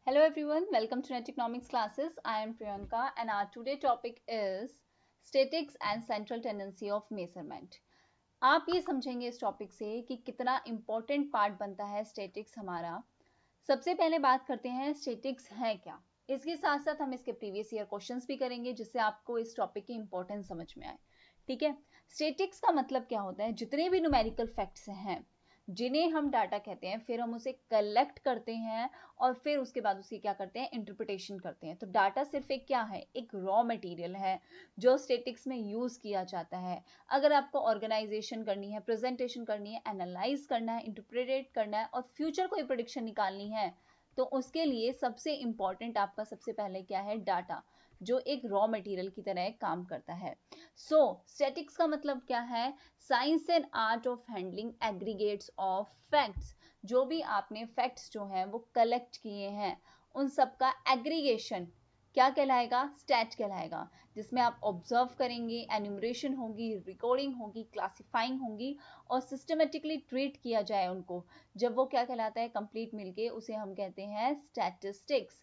Hello everyone, welcome to Net Economics classes. I am Priyanka and our today topic is statics and central tendency of measurement. आप ये समझेंगे इस topic से कि कितना important part बनता है स्टैटिक्स हमारा। सबसे पहले बात करते हैं स्टैटिक्स है क्या। इसके साथ साथ हम इसके प्रीवियस ईयर क्वेश्चंस भी करेंगे जिससे आपको इस टॉपिक की इंपॉर्टेंस समझ में आए। ठीक है, स्टैटिक्स का मतलब क्या होता है, जितने भी न्यूमेरिकल फैक्ट्स हैं जिन्हें हम डाटा कहते हैं, फिर हम उसे कलेक्ट करते हैं और फिर उसके बाद उसकी क्या करते हैं, इंटरप्रिटेशन करते हैं। तो डाटा सिर्फ एक क्या है, एक रॉ मटेरियल है जो स्टैटिक्स में यूज किया जाता है। अगर आपको ऑर्गेनाइजेशन करनी है, प्रेजेंटेशन करनी है, एनालाइज करना है, इंटरप्रेट करना है और फ्यूचर कोई प्रेडिक्शन निकालनी है, तो उसके लिए सबसे इंपॉर्टेंट आपका सबसे पहले क्या है, डाटा, जो एक रॉ मटेरियल की तरह काम करता है। सो स्टैटिक्स का मतलब क्या है, science and art of handling aggregates of facts. जो भी आपने फैक्ट्स जो हैं वो कलेक्ट किए हैं उन सब का एग्रीगेशन क्या कहलाएगा, स्टैट कहलाएगा, जिसमें आप ऑब्जर्व करेंगे, एन्यूमरेशन होगी, रिकॉर्डिंग होगी, क्लासिफाइंग होगी और सिस्टमेटिकली ट्रीट किया जाए उनको। जब वो क्या कहलाता है, कंप्लीट मिलके उसे हम कहते हैं स्टैटिस्टिक्स।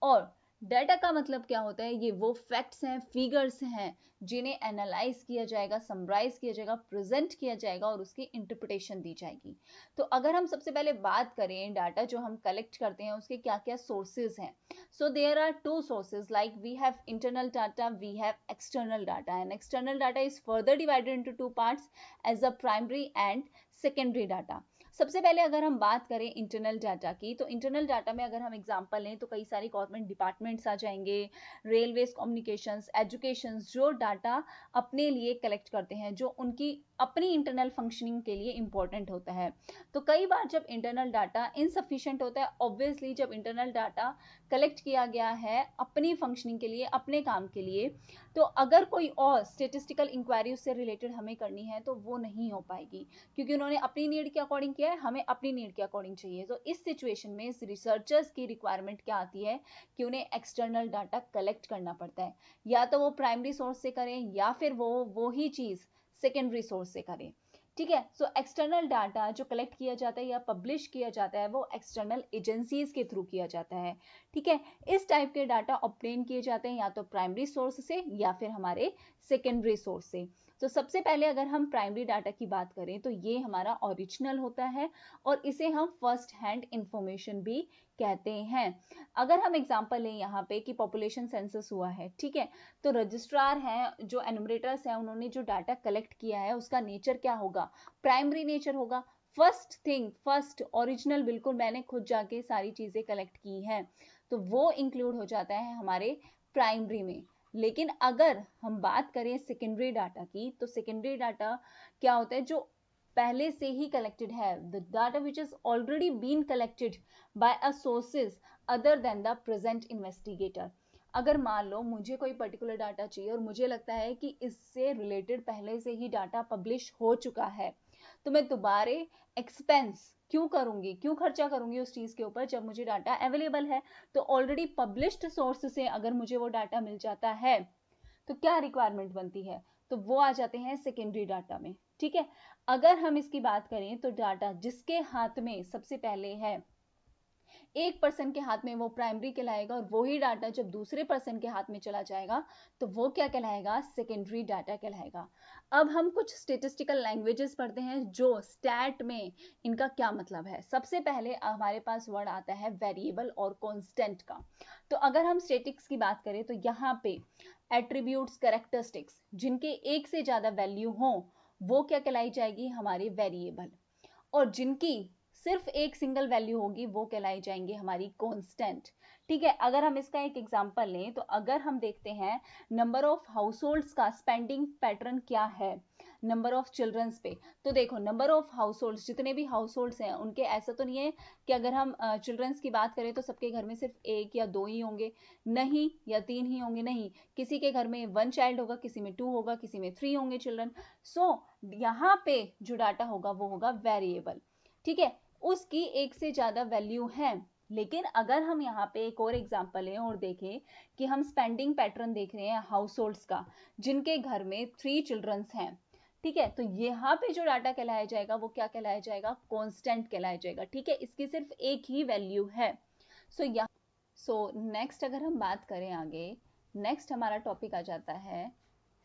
और डाटा का मतलब क्या होता है, ये वो फैक्ट्स हैं, फिगर्स हैं जिन्हें एनालाइज किया जाएगा, समराइज किया जाएगा, प्रेजेंट किया जाएगा और उसकी इंटरप्रिटेशन दी जाएगी। तो अगर हम सबसे पहले बात करें डाटा जो हम कलेक्ट करते हैं उसके क्या क्या सोर्सेज हैं, so there are two sources, like we have internal data, we have external data, and external data is further divided into two parts as a primary and secondary data. सबसे पहले अगर हम बात करें इंटरनल डाटा की, तो internal data में अगर हम एग्जांपल लें तो कई सारी गवर्नमेंट डिपार्टमेंट्स आ जाएंगे, रेलवेज, कम्युनिकेशंस, एजुकेशन, जो डाटा अपने लिए कलेक्ट करते हैं, जो उनकी अपनी इंटरनल फंक्शनिंग के लिए इंपॉर्टेंट होता है। तो कई बार जब इंटरनल डाटा इनसफिशिएंट होता है, ऑब्वियसली जब इंटरनल डाटा कलेक्ट किया गया है अपनी फंक्शनिंग के लिए, अपने काम के लिए, तो अगर कोई और स्टेटिस्टिकल इंक्वायरी उससे रिलेटेड हमें करनी है तो वो नहीं हो पाएगी, क्योंकि उन्होंने अपनी नीड के अकॉर्डिंग किया है, हमें अपनी नीड के अकॉर्डिंग चाहिए। तो इस सिचुएशन में इस रिसर्चर्स की रिक्वायरमेंट क्या आती है कि उन्हें एक्सटर्नल डाटा कलेक्ट करना पड़ता है, या तो वो प्राइमरी सोर्स से करें या फिर वो ही चीज सेकेंडरी सोर्स से करें। ठीक है, सो एक्सटर्नल डाटा जो कलेक्ट किया जाता है या पब्लिश किया जाता है वो एक्सटर्नल एजेंसीज के थ्रू किया जाता है। ठीक है, इस टाइप के डाटा ऑब्टेन किए जाते हैं या तो प्राइमरी सोर्स से या फिर हमारे सेकेंडरी सोर्स से। तो सबसे पहले अगर हम प्राइमरी डाटा की बात करें तो ये हमारा ओरिजिनल होता है और इसे हम फर्स्ट हैंड इंफॉर्मेशन भी कहते हैं। अगर हम एग्जांपल लें यहाँ पे कि पॉपुलेशन सेंसस हुआ है, ठीक है, तो रजिस्ट्रार हैं, जो एनुमरेटर्स हैं, उन्होंने जो डाटा कलेक्ट किया है उसका नेचर क्या होगा, प्राइमरी नेचर होगा। फर्स्ट थिंग, फर्स्ट ओरिजिनल, बिल्कुल मैंने खुद जाके सारी चीजें कलेक्ट की हैं, तो वो इंक्लूड हो जाता है हमारे प्राइमरी में। लेकिन अगर हम बात करें सेकेंडरी डाटा की, तो सेकेंडरी डाटा क्या होता है, जो पहले से ही कलेक्टेड है, the data which is already been collected by a sources other than the present investigator. अगर मान लो मुझे कोई पर्टिकुलर डाटा चाहिए और मुझे लगता है कि इससे रिलेटेड पहले से ही डाटा पब्लिश हो चुका है, तो मैं दोबारा एक्सपेंस क्यों करूंगी, क्यों खर्चा करूंगी उस चीज के ऊपर जब मुझे डाटा अवेलेबल है। तो ऑलरेडी पब्लिश्ड सोर्स से अगर मुझे वो डाटा मिल जाता है तो क्या रिक्वायरमेंट बनती है, तो वो आ जाते हैं सेकेंडरी डाटा में। ठीक है, अगर हम इसकी बात करें तो डाटा जिसके हाथ में सबसे पहले है, एक पर्सन के हाथ में, वो प्राइमरी कहलाएगा, और वही डाटा जब दूसरे पर्सन के हाथ में चला जाएगा तो वो क्या कहलाएगा, सेकेंडरी डाटा कहलाएगा। अब हम कुछ स्टेटिस्टिकल लैंग्वेजेस पढ़ते हैं जो स्टैट में इनका क्या मतलब है। सबसे पहले हमारे पास वर्ड आता है वेरिएबल और कांस्टेंट का। तो अगर हम स्टेटिक्स की बात करें तो यहाँ पे एट्रीब्यूट्स, कैरेक्टरिस्टिक्स जिनके एक से ज्यादा वैल्यू हो वो क्या कहलाई जाएगी, हमारी वेरिएबल, और जिनकी सिर्फ एक सिंगल वैल्यू होगी वो कहलाई जाएंगे हमारी कांस्टेंट। ठीक है, अगर हम इसका एक एग्जांपल लें तो अगर हम देखते हैं नंबर ऑफ हाउसहोल्ड्स का स्पेंडिंग पैटर्न क्या है नंबर ऑफ चिल्ड्रंस पे, तो देखो नंबर ऑफ हाउसहोल्ड्स, जितने भी हाउसहोल्ड्स हैं उनके, ऐसा तो नहीं है कि अगर हम चिल्ड्रंस की बात करें तो सबके घर में सिर्फ एक या दो ही होंगे, नहीं, या तीन ही होंगे, नहीं, किसी के घर में वन चाइल्ड होगा, किसी में टू होगा, किसी में थ्री होंगे चिल्ड्रन। सो यहाँ पे जो डाटा होगा वो होगा वेरिएबल। ठीक है, उसकी एक से ज्यादा वैल्यू है। लेकिन अगर हम यहाँ पे एक और एग्जांपल लें और देखें कि हम स्पेंडिंग पैटर्न देख रहे हैं हाउस होल्ड्स का जिनके घर में 3 चिल्ड्रंस हैं, ठीक है, तो यहाँ पे जो डाटा कहलाया जाएगा वो क्या कहलाया जाएगा, कांस्टेंट कहलाया जाएगा। ठीक है, इसकी सिर्फ एक ही वैल्यू है। सो यहाँ सो नेक्स्ट अगर हम बात करें आगे, नेक्स्ट हमारा टॉपिक आ जाता है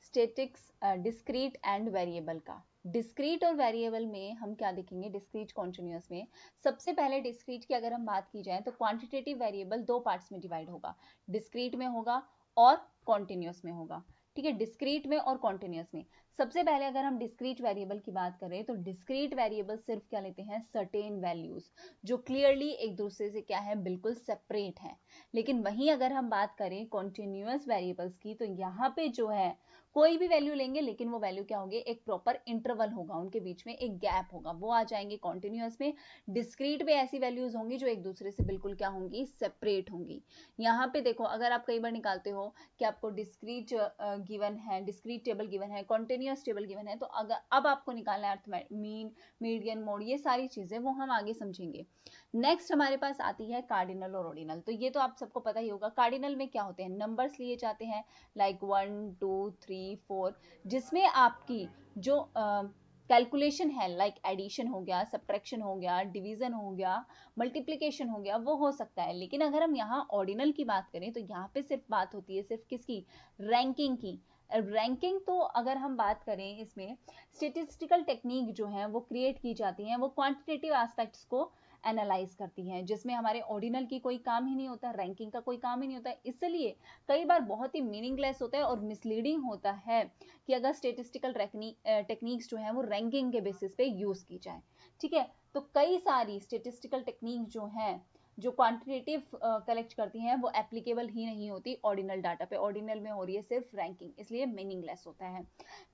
स्टैटिक्स, डिस्क्रीट एंड वेरिएबल का। डिस्क्रीट और वेरिएबल में हम क्या देखेंगे, डिस्क्रीट कॉन्टिन्यूअस में सबसे पहले डिस्क्रीट की अगर हम बात की जाए तो क्वांटिटेटिव वेरिएबल दो पार्ट्स में डिवाइड होगा, डिस्क्रीट में होगा और कॉन्टिन्यूअस में होगा। ठीक है, डिस्क्रीट में और कॉन्टिन्यूअस में। सबसे पहले अगर हम डिस्क्रीट वेरिएबल की बात करें तो डिस्क्रीट वेरिएबल सिर्फ क्या लेते हैं, सर्टेन वैल्यूज जो क्लियरली एक दूसरे से क्या है, बिल्कुल सेपरेट है। लेकिन वहीं अगर हम बात करें कॉन्टिन्यूअस वेरिएबल्स की तो यहाँ पे जो है कोई भी वैल्यू लेंगे लेकिन वो वैल्यू क्या होगी, एक प्रॉपर इंटरवल होगा, उनके बीच में एक गैप होगा, वो आ जाएंगे कॉन्टिन्यूअस में। डिस्क्रीट में ऐसी वैल्यूज होंगी जो एक दूसरे से बिल्कुल क्या होंगी, सेपरेट होंगी। यहाँ पे देखो अगर आप कई बार निकालते हो कि आपको डिस्क्रीट गिवन है, डिस्क्रीट टेबल गिवन है, कॉन्टिन्यूअस टेबल गिवन है, तो अगर अब आपको निकालना है अर्थ मीन, मीडियन, मोड, ये सारी चीजें वो हम आगे समझेंगे। नेक्स्ट हमारे पास आती है कार्डिनल और ऑर्डिनल। तो ये तो आप सबको पता ही होगा, कार्डिनल में क्या होते हैं, नंबर्स लिए जाते हैं लाइक 1 2 3 4, जिसमें आपकी जो कैलकुलेशन है लाइक एडिशन हो गया, सब्ट्रैक्शन हो गया, डिवीजन हो गया, मल्टीप्लिकेशन हो गया, वो हो सकता है। लेकिन अगर हम यहाँ ऑर्डिनल की बात करें तो यहाँ पे सिर्फ बात होती है सिर्फ किसकी, रैंकिंग की। रैंकिंग तो अगर हम बात करें इसमें स्टेटिस्टिकल टेक्निक जो है वो क्रिएट की जाती हैं, वो क्वांटिटेटिव एस्पेक्ट्स को एनालाइज करती हैं, जिसमें हमारे ऑर्डिनल की कोई काम ही नहीं होता, रैंकिंग का कोई काम ही नहीं होता। इसलिए कई बार बहुत ही मीनिंगलेस होता है और मिसलीडिंग होता है कि अगर स्टेटिस्टिकल टेक्निक्स जो है वो रैंकिंग के बेसिस पे यूज की जाए। ठीक है, तो कई सारी स्टेटिस्टिकल टेक्निक जो हैं जो क्वांटिटेटिव कलेक्ट करती हैं वो एप्लीकेबल ही नहीं होती ऑर्डिनल डाटा पे, ऑर्डिनल में हो रही है सिर्फ रैंकिंग, इसलिए मीनिंगलेस होता है।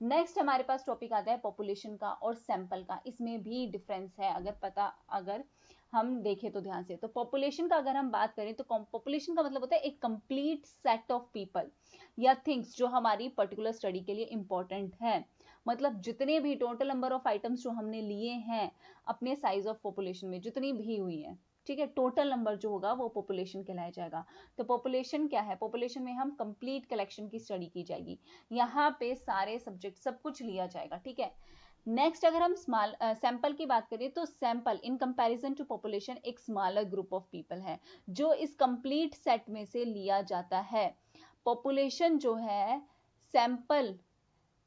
नेक्स्ट हमारे पास टॉपिक आता है पॉपुलेशन का और सैंपल का। इसमें भी डिफरेंस है अगर हम देखें तो ध्यान से। तो पॉपुलेशन का अगर हम बात करें तो पॉपुलेशन का मतलब होता है एक कंप्लीट सेट ऑफ पीपल या थिंग्स जो हमारी पर्टिकुलर स्टडी के लिए इंपॉर्टेंट है। मतलब जितने भी टोटल नंबर ऑफ आइटम्स जो हमने लिए हैं अपने साइज ऑफ पॉपुलेशन में, जितनी भी हुई है, ठीक है, टोटल नंबर जो होगा वो पॉपुलेशन कहलाया जाएगा। तो पॉपुलेशन क्या है, पॉपुलेशन में हम कंप्लीट कलेक्शन की स्टडी की जाएगी, यहाँ पे सारे सब्जेक्ट सब कुछ लिया जाएगा। ठीक है, नेक्स्ट अगर हम सैंपल की बात करें तो sample in comparison to population एक स्मॉलर ग्रुप ऑफ पीपल है जो इस कंप्लीट सेट में से लिया जाता है। पॉपुलेशन जो है, सैंपल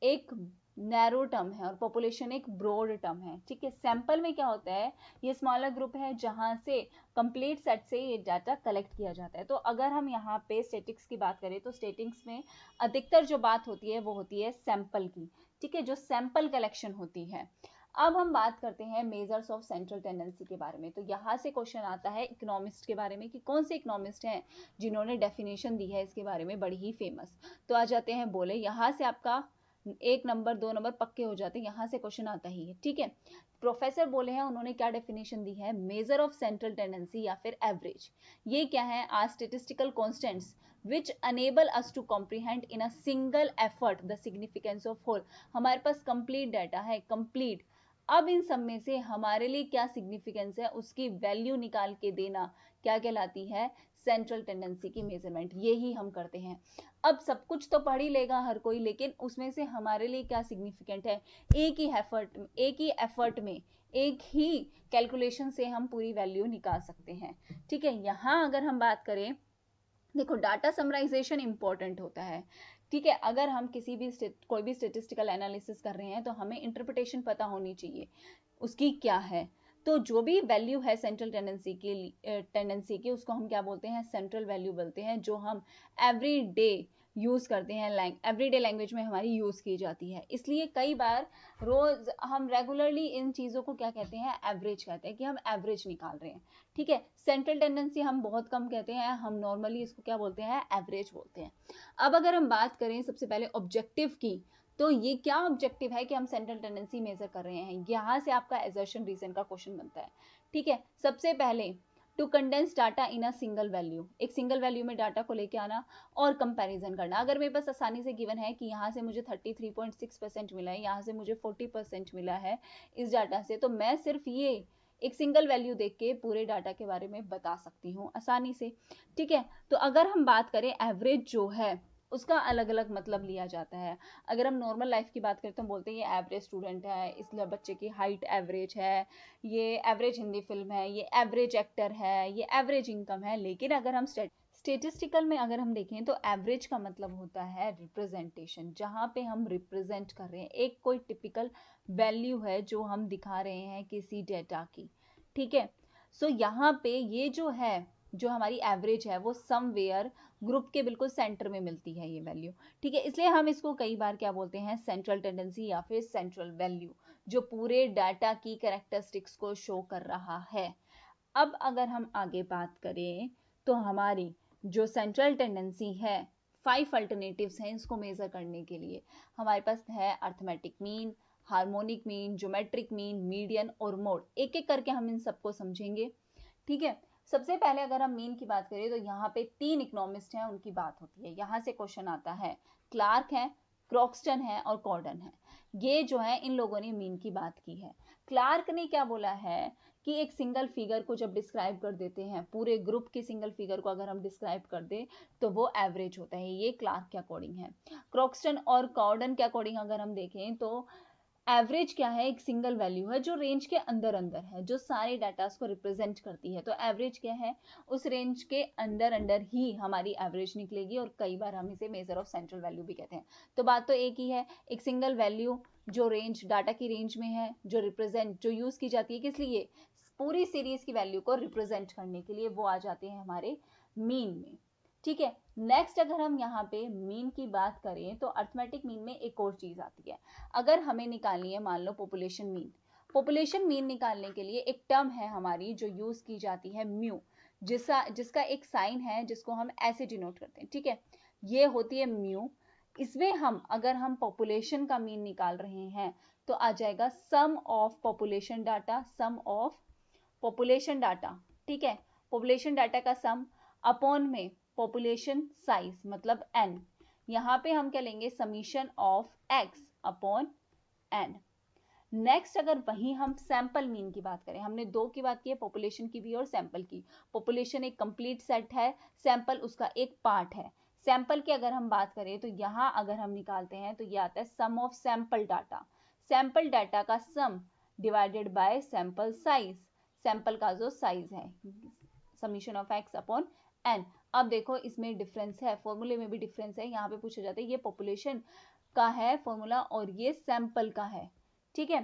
एक नैरो टर्म है और पॉपुलेशन एक ब्रॉड टर्म है। ठीक है, सैंपल में क्या होता है, ये स्मॉलर ग्रुप है जहां से कंप्लीट सेट से ये डाटा कलेक्ट किया जाता है। तो अगर हम यहाँ पे स्टैटिस्टिक्स की बात करें तो स्टैटिस्टिक्स में अधिकतर जो बात होती है वो होती है सैंपल की। ठीक है, जो सैंपल कलेक्शन होती है। अब हम बात करते हैं मेजर्स ऑफ सेंट्रल टेंडेंसी के बारे में। तो यहाँ से क्वेश्चन आता है इकोनॉमिस्ट के बारे में कि कौन से इकोनॉमिस्ट हैं जिन्होंने डेफिनेशन दी है इसके बारे में, बड़ी ही फेमस। तो आ जाते हैं बोले, यहाँ से आपका 1 नंबर 2 नंबर पक्के हो जाते हैं, यहाँ से क्वेश्चन आता ही है। ठीक है, प्रोफेसर बोले हैं, उन्होंने क्या डेफिनेशन दी है, मेजर ऑफ सेंट्रल टेंडेंसी या फिर एवरेज। ये क्या है, are statistical constants which enable us to comprehend in a single effort the significance of whole। हमारे पास कंप्लीट डाटा है, कंप्लीट। अब इन सब में से हमारे लिए क्या सिग्निफिकेंस है उसकी वैल्यू निकाल के देना क्या कहलाती है, सेंट्रल टेंडेंसी की मेजरमेंट। ये ही हम करते हैं। अब सब कुछ तो पढ़ ही लेगा हर कोई, लेकिन उसमें से हमारे लिए क्या सिग्निफिकेंट है, एक ही एफर्ट में एक ही कैलकुलेशन से हम पूरी वैल्यू निकाल सकते हैं। ठीक है, यहाँ अगर हम बात करें, देखो डाटा समराइजेशन इंपॉर्टेंट होता है। ठीक है, अगर हम कोई भी स्टेटिस्टिकल एनालिसिस कर रहे हैं तो हमें इंटरप्रिटेशन पता होनी चाहिए उसकी क्या है। तो जो भी वैल्यू है सेंट्रल टेंडेंसी की उसको हम क्या बोलते हैं, सेंट्रल वैल्यू बोलते हैं, जो हम एवरी डे यूज करते हैं, एवरीडे लैंग्वेज में हमारी यूज की जाती है। इसलिए कई बार रोज हम रेगुलरली इन चीजों को क्या कहते हैं, एवरेज कहते हैं, कि हम एवरेज निकाल रहे हैं। ठीक है, सेंट्रल टेंडेंसी हम बहुत कम कहते हैं, हम नॉर्मली इसको क्या बोलते हैं, एवरेज बोलते हैं। अब अगर हम बात करें सबसे पहले ऑब्जेक्टिव की, तो ये क्या ऑब्जेक्टिव है कि हम सेंट्रल टेंडेंसी मेजर कर रहे हैं, यहाँ से आपका एजर्शन रीजन का क्वेश्चन बनता है। ठीक है, सबसे पहले to condense data in a single value, एक सिंगल वैल्यू में डाटा को लेके आना और कंपैरिजन करना। अगर मेरे पास आसानी से गिवन है कि यहाँ से मुझे 33.6% मिला है, यहाँ से मुझे 40% मिला है इस डाटा से, तो मैं सिर्फ ये एक सिंगल वैल्यू देख के पूरे डाटा के बारे में बता सकती हूँ आसानी से। ठीक है, तो अगर हम बात करें एवरेज जो है उसका अलग अलग मतलब लिया जाता है। अगर हम नॉर्मल लाइफ की बात करें तो हम बोलते हैं ये एवरेज स्टूडेंट है, इसलिए बच्चे की हाइट एवरेज है, ये एवरेज हिंदी फिल्म है, ये एवरेज एक्टर है, ये एवरेज इनकम है। लेकिन अगर हम स्टेटिस्टिकल में अगर हम देखें तो एवरेज का मतलब होता है रिप्रेजेंटेशन, जहां पे हम रिप्रेजेंट कर रहे हैं, एक कोई टिपिकल वैल्यू है जो हम दिखा रहे हैं किसी डेटा की, ठीक है। सो यहाँ पे ये जो है, जो हमारी एवरेज है, वो समवेयर ग्रुप के बिल्कुल सेंटर में मिलती है ये वैल्यू, ठीक है। इसलिए हम इसको कई बार क्या बोलते हैं, सेंट्रल टेंडेंसी या फिर सेंट्रल वैल्यू, जो पूरे डाटा की कैरेक्टरिस्टिक्स को शो कर रहा है। अब अगर हम आगे बात करें तो हमारी जो सेंट्रल टेंडेंसी है, 5 अल्टरनेटिव्स हैं इसको मेजर करने के लिए। हमारे पास है arithmetic mean, harmonic mean, geometric mean, median और मोड। एक एक करके हम इन सबको समझेंगे, ठीक है। सबसे पहले अगर हम मीन की बात करें तो यहाँ पे 3 इकोनॉमिस्ट हैं, उनकी बात होती है। यहाँ से क्वेश्चन आता है, क्लार्क है, क्रॉक्सटन है और कॉर्डन है। ये जो है इन लोगों ने मीन की बात की है। क्लार्क ने क्या बोला है कि एक सिंगल फिगर को जब डिस्क्राइब कर देते हैं, पूरे ग्रुप के सिंगल फिगर को अगर हम डिस्क्राइब कर दे तो वो एवरेज होता है। ये क्लार्क के अकॉर्डिंग है। क्रॉक्सटन और कॉर्डन के अकॉर्डिंग अगर हम देखें तो एवरेज क्या है, एक सिंगल वैल्यू है जो रेंज के अंदर अंदर है, जो सारे डाटा को रिप्रेजेंट करती है। तो एवरेज क्या है, उस रेंज के अंदर अंदर ही हमारी एवरेज निकलेगी, और कई बार हम इसे मेजर ऑफ सेंट्रल वैल्यू भी कहते हैं। तो बात तो एक ही है, एक सिंगल वैल्यू जो रेंज डाटा की रेंज में है, जो रिप्रेजेंट, जो यूज की जाती है, किस लिए, पूरी सीरीज की वैल्यू को रिप्रेजेंट करने के लिए, वो आ जाते हैं हमारे मीन में, ठीक है। नेक्स्ट अगर हम यहाँ पे मीन की बात करें तो अर्थमेटिक मीन में एक और चीज आती है। अगर हमें निकालनी है, मान लो पॉपुलेशन मीन, पॉपुलेशन मीन निकालने के लिए एक टर्म है हमारी जो यूज की जाती है, म्यू, जिसका एक साइन है जिसको हम ऐसे डिनोट करते हैं, ठीक है। ये होती है म्यू। इसमें हम अगर हम पॉपुलेशन का मीन निकाल रहे हैं तो आ जाएगा sum of population data, sum of population data, ठीक है। पॉपुलेशन डाटा का सम अपॉन में पॉपुलेशन साइज मतलब n, यहाँ पे हम क्या लेंगे, summation of x upon n। Next अगर वही हम सैंपल मीन की बात करें, हमने दो की बात की है, पॉपुलेशन की भी और सैंपल की। पॉपुलेशन एक कंप्लीट सेट है, सैंपल उसका एक पार्ट है। सैंपल की अगर हम बात करें तो यहाँ अगर हम निकालते हैं तो ये आता है sum of sample data, sample data का sum divided by sample size, sample का जो साइज है, summation of x upon n। अब देखो इसमें डिफरेंस है, फॉर्मूले में भी डिफरेंस है। यहाँ पे पूछा जाता है ये पॉपुलेशन का है फॉर्मूला और ये सैंपल का है, ठीक है।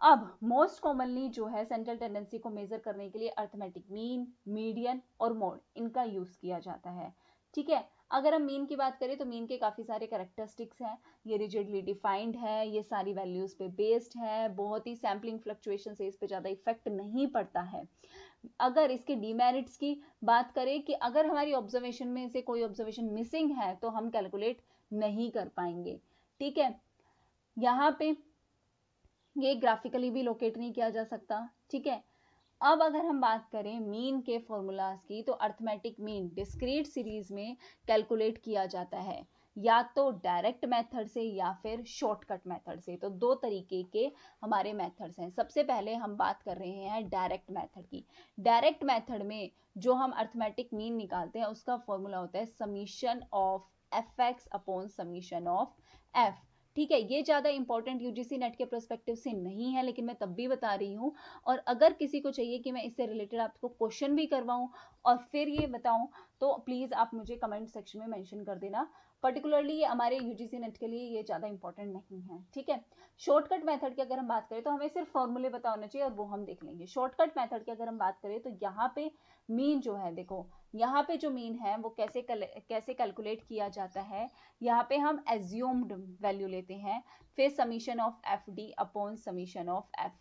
अब मोस्ट कॉमनली जो है सेंट्रल टेंडेंसी को मेजर करने के लिए अर्थमेटिक मीन, मीडियन और मोड, इनका यूज किया जाता है, ठीक है। अगर हम मीन की बात करें तो मीन के काफी सारे कैरेक्टरिस्टिक्स हैं। ये रिजिडली डिफाइंड है, ये सारी वैल्यूज पे बेस्ड है, बहुत ही सैम्पलिंग फ्लक्चुएशन से इस पे ज्यादा इफेक्ट नहीं पड़ता है। अगर इसके डीमेरिट्स की बात करें कि अगर हमारी ऑब्जर्वेशन में से कोई ऑब्जर्वेशन मिसिंग है तो हम कैलकुलेट नहीं कर पाएंगे, ठीक है। यहाँ पे ये ग्राफिकली भी लोकेट नहीं किया जा सकता, ठीक है। अब अगर हम बात करें मीन के फॉर्मूलाज की तो अर्थमेटिक मीन डिस्क्रीट सीरीज में कैलकुलेट किया जाता है, या तो डायरेक्ट मेथड से या फिर शॉर्टकट मेथड से। तो दो तरीके के हमारे मेथड्स हैं। सबसे पहले हम बात कर रहे हैं डायरेक्ट मेथड की। डायरेक्ट मेथड में जो हम अर्थमेटिक मीन निकालते हैं उसका फॉर्मूला होता है summation of F x upon summation of F, ठीक है। ये ज्यादा इंपॉर्टेंट यूजीसी नेट के पर्सपेक्टिव से नहीं है, लेकिन मैं तब भी बता रही हूँ। और अगर किसी को चाहिए कि मैं इससे रिलेटेड आपको क्वेश्चन भी करवाऊं और फिर ये बताऊं तो प्लीज आप मुझे कमेंट सेक्शन में मेंशन कर देना। पर्टिकुलरली ये हमारे यूजीसी नेट के लिए ये ज्यादा इंपॉर्टेंट नहीं है, ठीक है। शॉर्टकट मेथड की अगर हम बात करें तो हमें सिर्फ फॉर्मूले पता होना चाहिए और वो हम देख लेंगे। शॉर्टकट मेथड की अगर हम बात करें तो यहाँ पे मीन जो है, देखो यहाँ पे जो मीन है वो कैसे कैलकुलेट किया जाता है। यहाँ पे हम एज्यूम्ड वैल्यू लेते हैं, फिर summation of F D upon summation of F,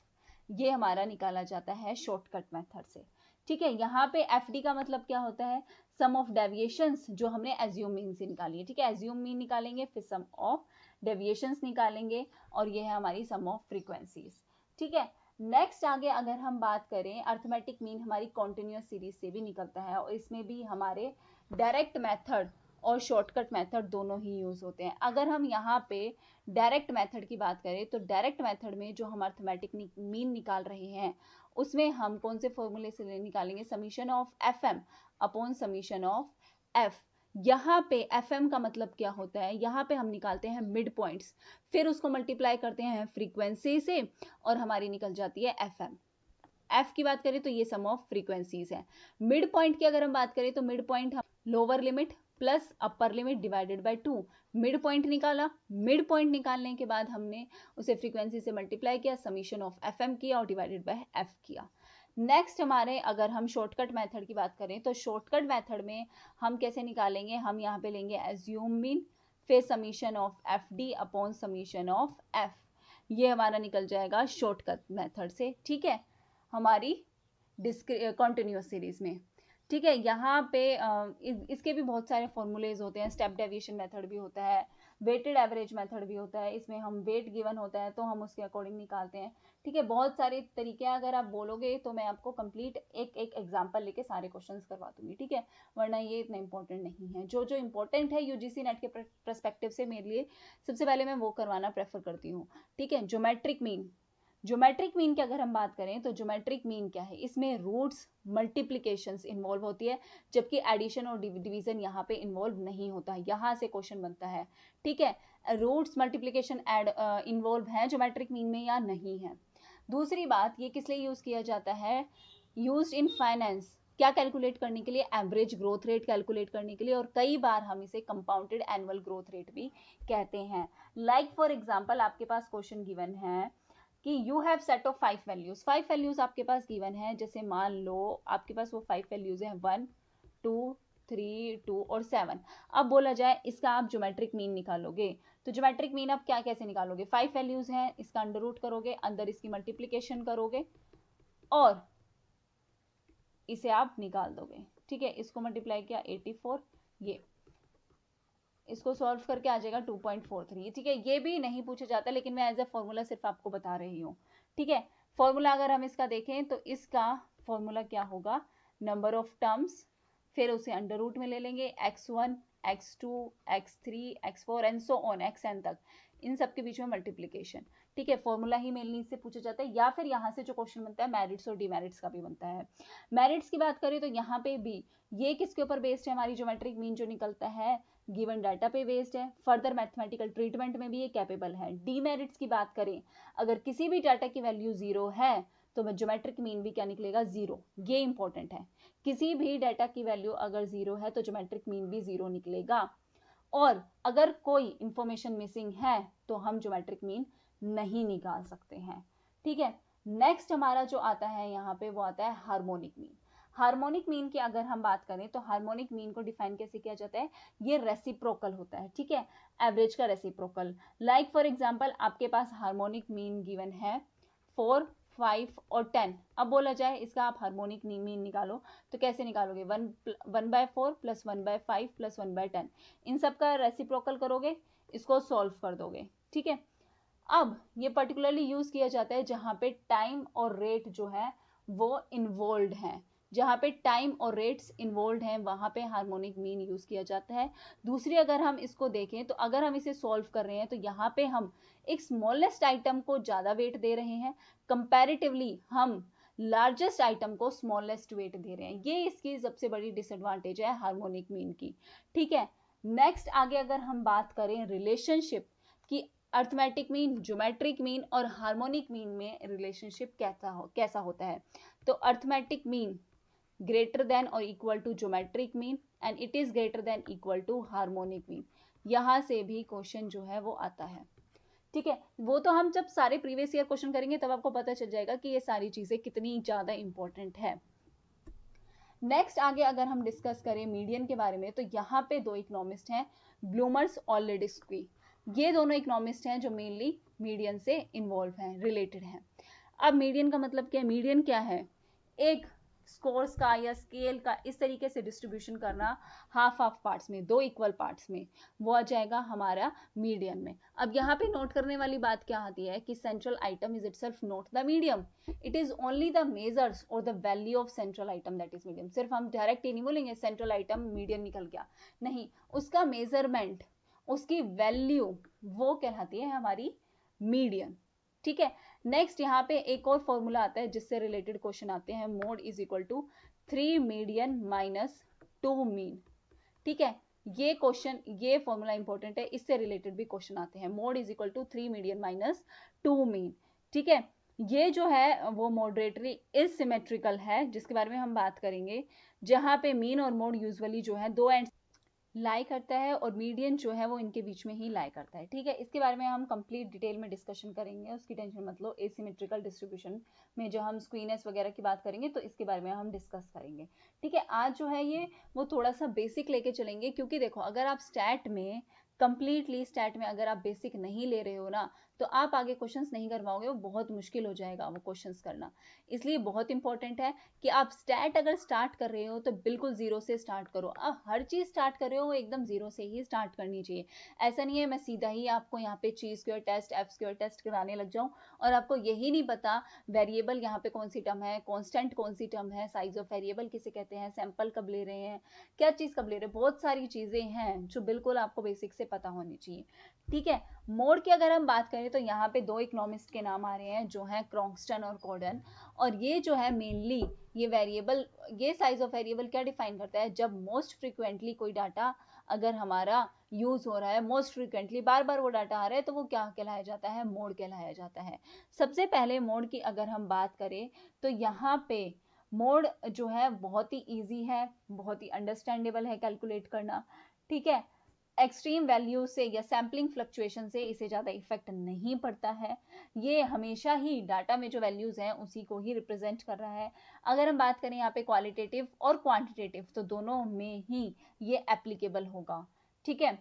ये हमारा निकाला जाता है शॉर्टकट मेथड से, ठीक है। यहाँ पे एफ डी का मतलब क्या होता है, सम ऑफ डेविएशंस जो हमने एज्यूम मीन से निकाली है, ठीक है। एज्यूम मीन निकालेंगे, फिर सम ऑफ डेविएशंस निकालेंगे और ये है हमारी सम ऑफ फ्रीक्वेंसीज, ठीक है। नेक्स्ट आगे अगर हम बात करें, अर्थमेटिक मीन हमारी कॉन्टिन्यूअस सीरीज से भी निकलता है और इसमें भी हमारे डायरेक्ट मेथड और शॉर्टकट मेथड दोनों ही यूज होते हैं। अगर हम यहाँ पे डायरेक्ट मेथड की बात करें तो डायरेक्ट मेथड में जो हम अर्थमेटिक मीन निकाल रहे हैं उसमें हम कौन से फॉर्मूले से निकालेंगे, summation of F M upon summation of F. यहाँ पे एफ एम का मतलब क्या होता है, यहाँ पे हम निकालते हैं मिड पॉइंट्स, फिर उसको मल्टीप्लाई करते हैं फ्रीक्वेंसी से और हमारी निकल जाती है एफ एम। एफ की बात करें तो ये सम ऑफ फ्रीक्वेंसीज है। मिड पॉइंट की अगर हम बात करें तो मिड पॉइंट हम lower limit plus upper limit divided by 2, mid point निकाला। मिड पॉइंट निकालने के बाद हमने उसे फ्रीक्वेंसी से मल्टीप्लाई किया, समीशन ऑफ एफ एम किया और डिवाइडेड बाय एफ किया। नेक्स्ट हमारे अगर हम शॉर्टकट मेथड की बात करें तो शॉर्टकट मेथड में हम कैसे निकालेंगे, हम यहाँ पे लेंगे एज्यूम मीन, फिर summation of F D upon summation of F, ये हमारा निकल जाएगा शॉर्टकट मेथड से। ठीक है, हमारी कॉन्टिन्यूअस सीरीज में। ठीक है, यहाँ पे इसके भी बहुत सारे फॉर्मूलेज होते हैं, स्टेप डेविएशन मेथड भी होता है, वेटेड एवरेज मेथड भी होता है, इसमें हम वेट गिवन होता है तो हम उसके अकॉर्डिंग निकालते हैं। ठीक है, बहुत सारे तरीके, अगर आप बोलोगे तो मैं आपको कंप्लीट एक एक एग्जांपल लेके सारे क्वेश्चंस करवा दूंगी। ठीक है, वरना ये इतना इंपॉर्टेंट नहीं है। जो जो इंपॉर्टेंट है यूजीसी नेट के परस्पेक्टिव से मेरे लिए सबसे पहले मैं वो करवाना प्रेफर करती हूँ। ठीक है, ज्योमेट्रिक मीन, ज्योमेट्रिक मीन की अगर हम बात करें तो ज्योमेट्रिक मीन क्या है, इसमें रूट्स मल्टीप्लिकेशंस इन्वॉल्व होती है, जबकि एडिशन और डिवीजन यहाँ पे इन्वॉल्व नहीं होता। यहाँ से क्वेश्चन बनता है। ठीक है, रूट्स मल्टीप्लिकेशन एड इन्वॉल्व है ज्योमेट्रिक मीन में या नहीं है। दूसरी बात, ये किस लिए यूज किया जाता है, यूज्ड इन फाइनेंस, क्या कैलकुलेट करने के लिए, एवरेज ग्रोथ रेट कैलकुलेट करने के लिए, और कई बार हम इसे कंपाउंडेड एनुअल ग्रोथ रेट भी कहते हैं। लाइक फॉर एग्जांपल आपके पास क्वेश्चन गिवन है कि you have set of 5 values, 5 values आपके पास गिवन है। जैसे मान लो आपके पास वो 5 वैल्यूज हैं 1 2 3 2 और 7। अब बोला जाए इसका आप ज्योमेट्रिक मीन निकालोगे, तो ज्योमेट्रिक मीन आप क्या कैसे निकालोगे, 5 वैल्यूज हैं, इसका अंडर रूट करोगे, अंदर इसकी मल्टीप्लीकेशन करोगे और इसे आप निकाल दोगे। ठीक है, इसको मल्टीप्लाई किया 84, ये इसको सॉल्व करके आ जाएगा 2.43। ठीक है, ये भी नहीं पूछा जाता, लेकिन मैं एज ए फॉर्मूला सिर्फ आपको बता रही हूँ। ठीक है, फॉर्मूला अगर हम इसका देखें तो इसका फॉर्मूला क्या होगा, नंबर ऑफ टर्म्स, फिर उसे अंडर रूट में ले लेंगे, x1 x2 x3 x4 and so on xn तक, इन सब के बीच में मल्टीप्लीकेशन। ठीक है, फॉर्मूला ही मेनली इससे पूछा जाता है, या फिर यहाँ से जो क्वेश्चन बनता है मेरिट्स और डिमेरिट्स का भी बनता है। मेरिट्स की बात करें तो यहाँ पे भी ये किसके ऊपर बेस्ड है, हमारी ज्योमेट्रिक मीन जो निकलता है गिवन डाटा पे बेस्ड है, फर्दर मैथमेटिकल ट्रीटमेंट में भी ये कैपेबल है। डीमेरिट्स की बात करें, अगर किसी भी डाटा की वैल्यू 0 है तो ज्योमेट्रिक मीन भी क्या निकलेगा, 0। ये इंपॉर्टेंट है, किसी भी डाटा की वैल्यू अगर 0 है तो ज्योमेट्रिक मीन भी 0 निकलेगा, और अगर कोई इंफॉर्मेशन मिसिंग है तो हम ज्योमेट्रिक मीन नहीं निकाल सकते हैं। ठीक है, नेक्स्ट हमारा जो आता है यहाँ पे वो आता है हार्मोनिक मीन। हार्मोनिक मीन की अगर हम बात करें तो हार्मोनिक मीन को डिफाइन कैसे किया जाता है, ये रेसिप्रोकल होता है। ठीक है, एवरेज का रेसिप्रोकल। लाइक फॉर एग्जांपल आपके पास हार्मोनिक मीन गिवन है 4 5 और 10। अब बोला जाए इसका आप हार्मोनिक मीन निकालो तो कैसे निकालोगे, 1/4 प्लस 1/5 प्लस 1/10, इन सब का रेसिप्रोकल करोगे, इसको सॉल्व कर दोगे। ठीक है, अब ये पर्टिकुलरली यूज किया जाता है जहां पे टाइम और रेट जो है वो इन्वॉल्व है, जहां पे टाइम और रेट्स इन्वॉल्व हैं वहां पे हार्मोनिक मीन यूज किया जाता है। दूसरी अगर हम इसको देखें तो अगर हम इसे सॉल्व कर रहे हैं तो यहाँ पे हम एक स्मॉलेस्ट आइटम को ज्यादा वेट दे रहे हैं, कंपैरेटिवली हम लार्जेस्ट आइटम को स्मॉलेस्ट वेट दे रहे हैं। ये इसकी सबसे बड़ी डिसएडवांटेज है हार्मोनिक मीन की। ठीक है, नेक्स्ट आगे अगर हम बात करें रिलेशनशिप की, अर्थमेटिक मीन, ज्योमेट्रिक मीन और हार्मोनिक मीन में रिलेशनशिप कैसा होता है, तो arithmetic mean greater than or equal to geometric mean and it is greater than equal to harmonic mean। यहां से भी क्वेश्चन जो है वो आता है। ठीक है, वो तो हम जब सारे प्रीवियस ईयर क्वेश्चन करेंगे तब आपको पता चल जाएगा कि ये सारी चीजें कितनी ज्यादा इंपॉर्टेंट है। नेक्स्ट आगे अगर हम डिस्कस करें मीडियन के बारे में तो यहाँ पे दो इकोनॉमिस्ट हैं, ब्लूमर्स और लेडिस्की। ये दोनों इकोनॉमिस्ट हैं जो मेनली मीडियन से इन्वॉल्व हैं, रिलेटेड हैं। अब मीडियन का मतलब क्या है, मीडियन क्या है, एक स्कोर्स का या स्केल का इस तरीके से डिस्ट्रीब्यूशन करना हाफ हाफ पार्ट्स में, दो इक्वल पार्ट्स में, वो आ जाएगा हमारा मीडियन में। अब यहाँ पे नोट करने वाली बात क्या आती है कि central item is itself not the medium, it is only the measures और the value of central item that is medium. सिर्फ हम डायरेक्ट ही नहीं बोलेंगे सेंट्रल आइटम मीडियन निकल गया, नहीं, उसका मेजरमेंट, उसकी वैल्यू वो कहलाती है हमारी मीडियन। ठीक है, नेक्स्ट यहाँ पे एक और फॉर्मूला आता है जिससे रिलेटेड क्वेश्चन आते हैं, mode is equal to 3 median minus 2 mean. ठीक है, ये क्वेश्चन, ये फॉर्मूला इंपॉर्टेंट है, इससे रिलेटेड भी क्वेश्चन आते हैं, mode is equal to 3 median minus 2 mean. ठीक है, ये जो है वो मॉडरेटली इसिमेट्रिकल है, जिसके बारे में हम बात करेंगे, जहां पे मीन और मोड यूजुअली जो है दो एंड लाई करता है और मीडियन जो है वो इनके बीच में ही लाई करता है। ठीक है, इसके बारे में हम कंप्लीट डिटेल में डिस्कशन करेंगे, उसकी टेंशन मत लो। एसिमेट्रिकल डिस्ट्रीब्यूशन में जो हम स्क्वीनेस वगैरह की बात करेंगे तो इसके बारे में हम डिस्कस करेंगे। ठीक है, आज जो है ये वो थोड़ा सा बेसिक लेके चलेंगे, क्योंकि देखो अगर आप स्टैट में कंप्लीटली स्टैट में अगर आप बेसिक नहीं ले रहे हो ना, तो आप आगे क्वेश्चंस नहीं कर पाओगे, वो बहुत मुश्किल हो जाएगा वो क्वेश्चंस करना। इसलिए बहुत इंपॉर्टेंट है कि आप स्टैट अगर स्टार्ट कर रहे हो तो बिल्कुल जीरो से स्टार्ट करो। आप हर चीज स्टार्ट कर रहे हो वो एकदम जीरो से ही स्टार्ट करनी चाहिए। ऐसा नहीं है मैं सीधा ही आपको यहाँ पे chi square test, F square test कराने लग जाऊं और आपको यही नहीं पता वेरिएबल यहाँ पे कौन सी टर्म है, कॉन्स्टेंट कौन सी टर्म है, साइज ऑफ वेरिएबल किसे कहते हैं, सैंपल कब ले रहे हैं, क्या चीज कब ले रहे हैं, बहुत सारी चीजें हैं जो बिल्कुल आपको बेसिक से पता होनी चाहिए। ठीक है, मोड की अगर हम बात करें तो यहाँ पे दो इकोनॉमिस्ट के नाम आ रहे हैं जो हैं क्रॉन्स्टन और कॉर्डन। और ये जो है मेनली ये वेरिएबल, ये साइज ऑफ वेरिएबल क्या डिफाइन करता है, जब मोस्ट फ्रिक्वेंटली कोई डाटा अगर हमारा यूज हो रहा है, मोस्ट फ्रिक्वेंटली बार बार वो डाटा आ रहा है, तो वो क्या कहलाया जाता है, मोड कहलाया जाता है। सबसे पहले मोड की अगर हम बात करें तो यहाँ पे मोड जो है बहुत ही इजी है, बहुत ही अंडरस्टैंडेबल है कैलकुलेट करना। ठीक है, एक्सट्रीम वैल्यू से या सैम्पलिंग फ्लक्चुएशन से इसे ज़्यादा इफेक्ट नहीं पड़ता है। ये हमेशा ही डाटा में जो वैल्यूज हैं उसी को ही रिप्रेजेंट कर रहा है। अगर हम बात करें यहाँ पे क्वालिटेटिव और क्वांटिटेटिव तो दोनों में ही ये एप्लीकेबल होगा। ठीक है,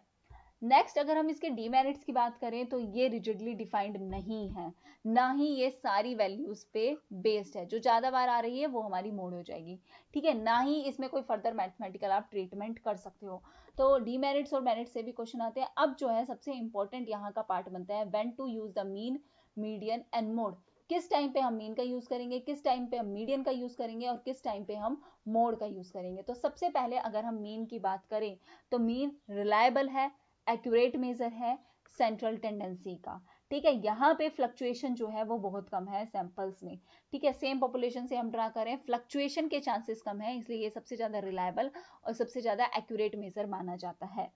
नेक्स्ट अगर हम इसके डीमेरिट्स की बात करें तो ये रिजिडली डिफाइंड नहीं है, ना ही ये सारी वैल्यूज पे बेस्ड है, जो ज्यादा बार आ रही है वो हमारी मोड हो जाएगी। ठीक है, ना ही इसमें कोई फर्दर मैथमेटिकल आप ट्रीटमेंट कर सकते हो। तो डीमेरिट्स और मेरिट्स से भी क्वेश्चन आते हैं। अब जो है सबसे इंपॉर्टेंट यहाँ का पार्ट बनता है when to use the mean, median and mode. किस टाइम पे हम मीन का यूज करेंगे, किस टाइम पे हम मीडियन का यूज करेंगे और किस टाइम पे हम मोड का यूज करेंगे। तो सबसे पहले अगर हम मीन की बात करें तो मीन रिलायबल है, एक्यूरेट मेजर है सेंट्रल टेंडेंसी का। ठीक है, यहाँ पे फ्लक्चुएशन जो है वो बहुत कम है सैंपल्स में। ठीक है, सेम पॉपुलेशन से हम ड्रा करें, फ्लक्चुएशन के चांसेस कम है, इसलिए ये सबसे ज्यादा रिलायबल और सबसे ज्यादा एक्यूरेट मेजर माना जाता है।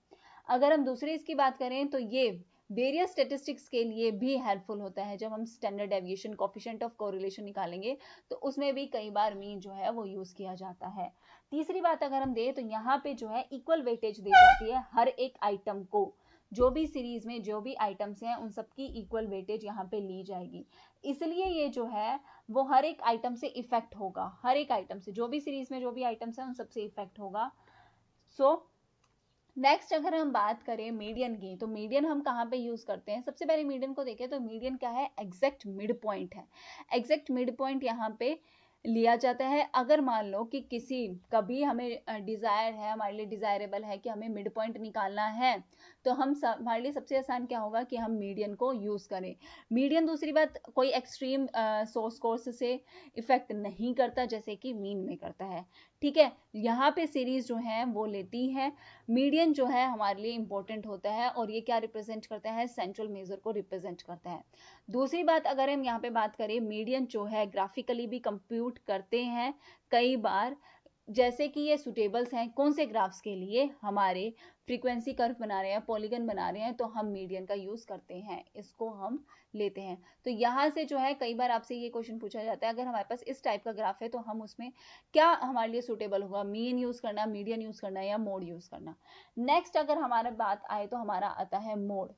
अगर हम दूसरी इसकी बात करें तो ये वेरियस स्टेटिस्टिक्स के लिए भी हेल्पफुल होता है। जब हम standard deviation, coefficient of correlation निकालेंगे तो उसमें भी कई बार मीन जो है वो यूज किया जाता है। तीसरी बात अगर हम दें तो यहाँ पे जो है इक्वल वेटेज दी जाती है हर एक आइटम को। जो भी सीरीज में जो भी आइटम्स हैं उन सबकी इक्वल वेटेज यहाँ पे ली जाएगी, इसलिए ये जो है वो हर एक आइटम से इफेक्ट होगा, हर एक आइटम से, जो भी सीरीज में जो भी आइटम्स हैं उन सबसे इफेक्ट होगा। सो नेक्स्ट अगर हम बात करें मीडियन की, तो मीडियन हम कहाँ पे यूज करते हैं, सबसे पहले मीडियन को देखें तो मीडियन क्या है, एग्जैक्ट मिड पॉइंट है। एग्जैक्ट मिड पॉइंट यहाँ पे लिया जाता है। अगर मान लो कि किसी कभी हमें डिजायर है, हमारे लिए डिजायरेबल है कि हमें मिड पॉइंट निकालना है, तो हम हमारे लिए सबसे आसान क्या होगा कि हम मीडियन को यूज करें। मीडियन दूसरी बात कोई एक्सट्रीम सोर्स कोर्स से इफेक्ट नहीं करता जैसे कि मीन में करता है। ठीक है, यहाँ पे सीरीज जो है वो लेती है। मीडियन जो है हमारे लिए इंपॉर्टेंट होता है और ये क्या रिप्रेजेंट करता है, सेंट्रल मेजर को रिप्रेजेंट करता है। दूसरी बात अगर हम यहाँ पे बात करें, मीडियन जो है ग्राफिकली भी कंप्यूट करते हैं कई बार, जैसे कि ये सुटेबल्स हैं कौन से ग्राफ्स के लिए, हमारे फ्रीक्वेंसी कर्व बना रहे हैं, पॉलीगन बना रहे हैं, तो हम मीडियन का यूज करते हैं, इसको हम लेते हैं। तो यहाँ से जो है कई बार आपसे ये क्वेश्चन पूछा जाता है, अगर हमारे पास इस टाइप का ग्राफ है तो हम उसमें क्या हमारे लिए सुटेबल होगा, मीन यूज करना, मीडियन यूज करना या मोड यूज करना। नेक्स्ट अगर हमारा बात आए तो हमारा आता है मोड।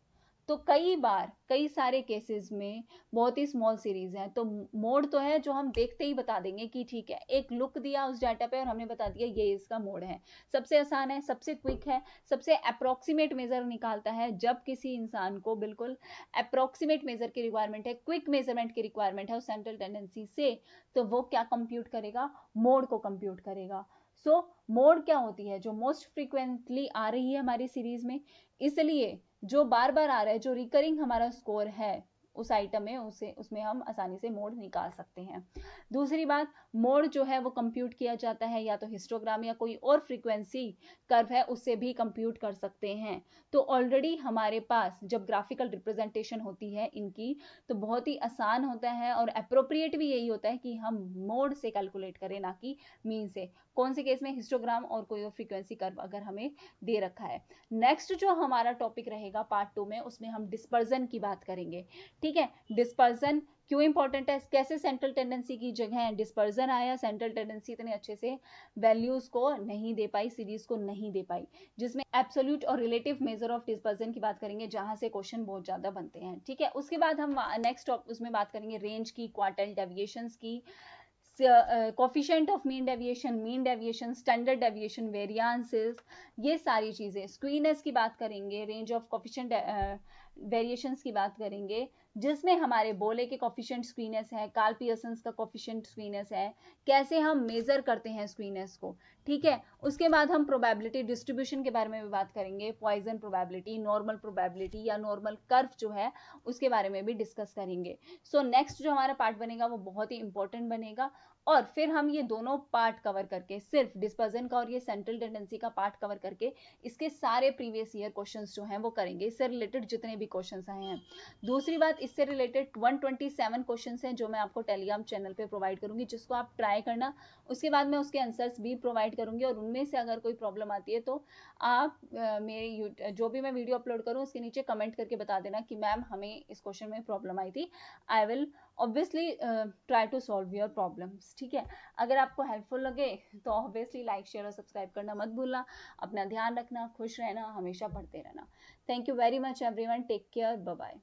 तो कई बार कई सारे केसेस में बहुत ही स्मॉल सीरीज है, तो मोड तो है जो हम देखते ही बता देंगे कि ठीक है, एक लुक दिया उस डाटा पे और हमने बता दिया ये इसका मोड है। सबसे आसान है, सबसे क्विक है, सबसे अप्रोक्सीमेट मेजर निकालता है। जब किसी इंसान को बिल्कुल अप्रोक्सीमेट मेजर की रिक्वायरमेंट है, क्विक मेजरमेंट की रिक्वायरमेंट है उस सेंट्रल टेंडेंसी से, तो वो क्या कंप्यूट करेगा, मोड को कंप्यूट करेगा। सो मोड क्या होती है, जो मोस्ट फ्रीक्वेंटली आ रही है हमारी सीरीज में, इसलिए जो बार बार आ रहा है, जो रिकरिंग हमारा स्कोर है उस आइटम में, उसे उसमें हम आसानी से मोड निकाल सकते हैं। दूसरी बात, मोड जो है वो कंप्यूट किया जाता है या तो हिस्टोग्राम या कोई और फ्रीक्वेंसी कर्व है उससे भी कंप्यूट कर सकते हैं। तो ऑलरेडी हमारे पास जब ग्राफिकल रिप्रेजेंटेशन होती है इनकी, तो बहुत ही आसान होता है और अप्रोप्रिएट भी यही होता है कि हम मोड से कैलकुलेट करें, ना कि मीन से। कौन से केस में, हिस्टोग्राम और कोई और फ्रीक्वेंसी कर्व अगर हमें दे रखा है। नेक्स्ट जो हमारा टॉपिक रहेगा पार्ट 2 में, उसमें हम डिस्पर्जन की बात करेंगे। ठीक है। डिस्पर्जन क्यों इंपॉर्टेंट है, कैसे सेंट्रल टेंडेंसी की जगह डिस्पर्जन आया, सेंट्रल टेंडेंसी इतने अच्छे से वैल्यूज को नहीं दे पाई, सीरीज को नहीं दे पाई, जिसमें एब्सोल्यूट और रिलेटिव मेजर ऑफ डिस्पर्जन की बात करेंगे, जहां से क्वेश्चन बहुत ज्यादा बनते हैं। ठीक है, उसके बाद हम नेक्स्ट उसमें बात करेंगे रेंज की, क्वार्टाइल डेविएशंस की, coefficient of mean deviation, standard deviation, variances, ये सारी चीजें। स्क्वीनेस की बात करेंगे, रेंज ऑफ कोफिशिएंट वेरिएशंस की बात करेंगे, जिसमें हमारे बोले के कोफिशिएंट स्क्वीनेस है, कार्ल पियर्सन्स का कोफिशिएंट स्क्वीनेस है, कैसे हम मेजर करते हैं स्क्वीनेस को। ठीक है, उसके बाद हम प्रोबेबिलिटी डिस्ट्रीब्यूशन के बारे में भी बात करेंगे, पॉइजन प्रोबेबिलिटी, नॉर्मल प्रोबेबिलिटी या नॉर्मल कर्व जो है उसके बारे में भी डिस्कस करेंगे। सो नेक्स्ट जो हमारा पार्ट बनेगा वो बहुत ही इंपॉर्टेंट बनेगा, और फिर हम ये दोनों पार्ट कवर करके, सिर्फ डिस्पर्जन का और ये सेंट्रल टेंडेंसी का पार्ट कवर करके, इसके सारे प्रीवियस ईयर क्वेश्चंस जो हैं वो करेंगे, इससे रिलेटेड जितने भी क्वेश्चंस आए हैं। दूसरी बात, इससे रिलेटेड 127 क्वेश्चंस हैं जो मैं आपको टेलीग्राम चैनल पे प्रोवाइड करूंगी, जिसको आप ट्राई करना। उसके बाद मैं उसके आंसर्स भी प्रोवाइड करूंगी, और उनमें से अगर कोई प्रॉब्लम आती है तो आप मेरे जो भी मैं वीडियो अपलोड करूँ उसके नीचे कमेंट करके बता देना कि मैम हमें इस क्वेश्चन में प्रॉब्लम आई थी। I will obviously try to solve your problems. ठीक है, अगर आपको हेल्पफुल लगे तो ऑब्वियसली लाइक शेयर और सब्सक्राइब करना मत भूलना। अपना ध्यान रखना, खुश रहना, हमेशा पढ़ते रहना। Thank you very much everyone, take care, bye bye.